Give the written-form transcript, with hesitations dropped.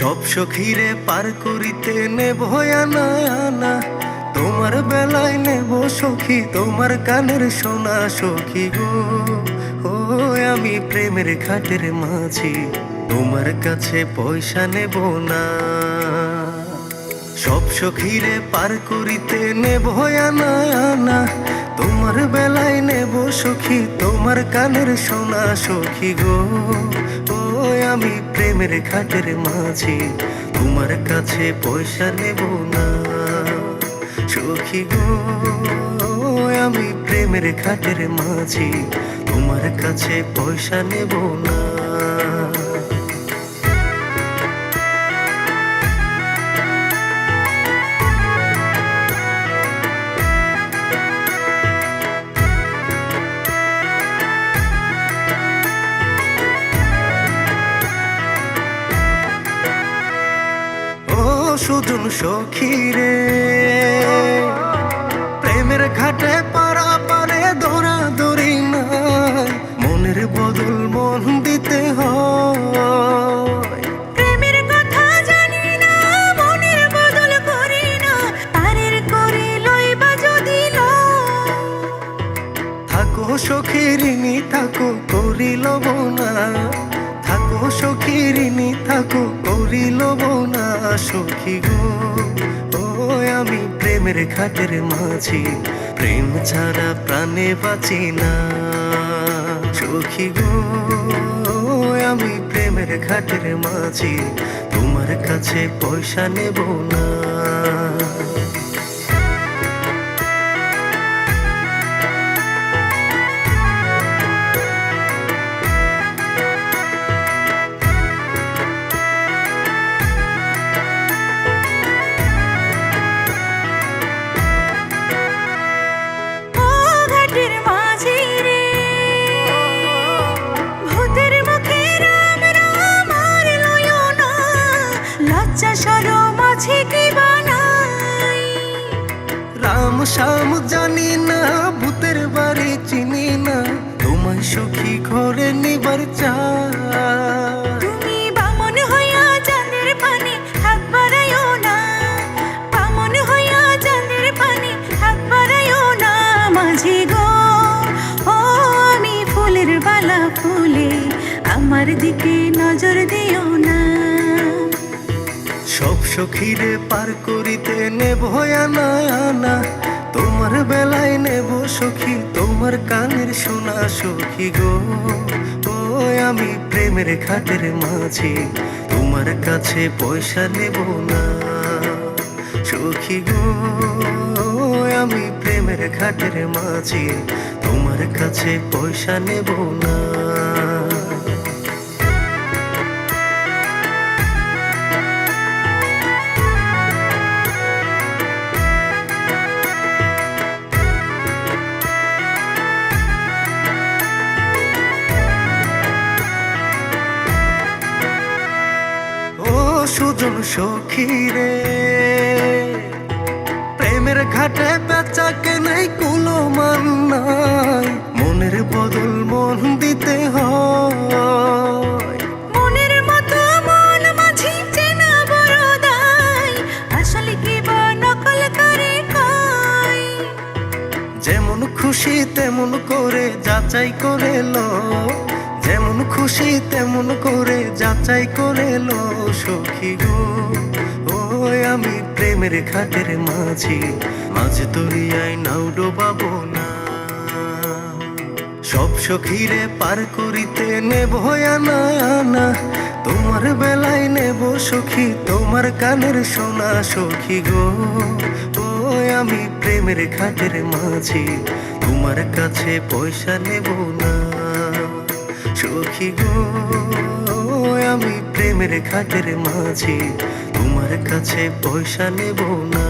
সব সখীরে পার করিতে নেব আনা আনা, তোমার বেলায় নেব সখী তোমার কানের সোনা সখী গো। ও আমি প্রেমের ঘাটের মাঝি, তোমার কাছে পয়সা নেব না। সব সখীরে পার করিতে নেব আনা আনা, তোমার বেলায় নেব সখী তোমার কানের সোনা সখী গো। ও আমি প্রেমের ঘাটের মাঝি, তোমার কাছে পয়সা নেব না সখী গো। আমি প্রেমের ঘাটের মাঝি, তোমার কাছে পয়সা নেব না। সুজন সখী রে, প্রেমের ঘাটে পারা পারে দৌড়া দৌড়ি না, মনের বদল মন দিতে হয়। প্রেমের কথা জানি না, মনের বদল করি না, পারের করে লইবা যদি থাকো সখী ঋণী থাকো করি লব না, থাকো সখী ঋণী থাকো করি লব না সখী গো। ও আমি প্রেমের ঘাটের মাঝি, প্রেম ছাড়া প্রাণে বাঁচি না সখী গো। আমি প্রেমের ঘাটের মাঝি, তোমার কাছে পয়সা নেব না। রাম শ্যাম জানি না, ভূতের বাড়ি চিনি না, তোমায় সখী ঘরে নিবার চাই। তুমি বামন হইয়া চাঁদের পানে হাত বাড়াইও না, বামন হইয়া চাঁদের পানে হাত বাড়াইও না মাঝি গো। ও আমি ফুলের বালা ফুলে, আমার দিকে নজর দিও না। সব সখীরে পার করিতে নেব আনা আনা, তোমার বেলায় নেব সখী তোমার কানের সোনা সখী গো। ও আমি প্রেমের ঘাটের মাঝি, তোমার কাছে পয়সা নেব না সখী গো। আমি প্রেমের ঘাটের মাঝি, তোমার কাছে পয়সা নেব না। সুজন সখী রে, প্রেমের ঘাটে বেচা কেনাই কুলো মান নাই, মনের বদল মন দিতে হয়। মনের মতো মন মাঝি চেনা বড় দায়, আসলে কি বা নকল করে কয়। যেমন খুশি তেমন করে যাচাই করে লো, যেমন খুশি তেমন করে যাচাই করে লো সখী গো। ও আমি প্রেমের ঘাটের মাঝি, মাঝ দরিয়ায় নাও ডোবাবো না। সব সখীরে পার করিতে নেব আনা আনা, তোমার বেলায় নেব সখী তোমার কানের সোনা সখী গো। ও আমি প্রেমের ঘাটের মাঝি, তোমার কাছে পয়সা নেব না সখী গো। আমি প্রেমের ঘাটের মাঝি, তোমার কাছে পয়সা নেব না।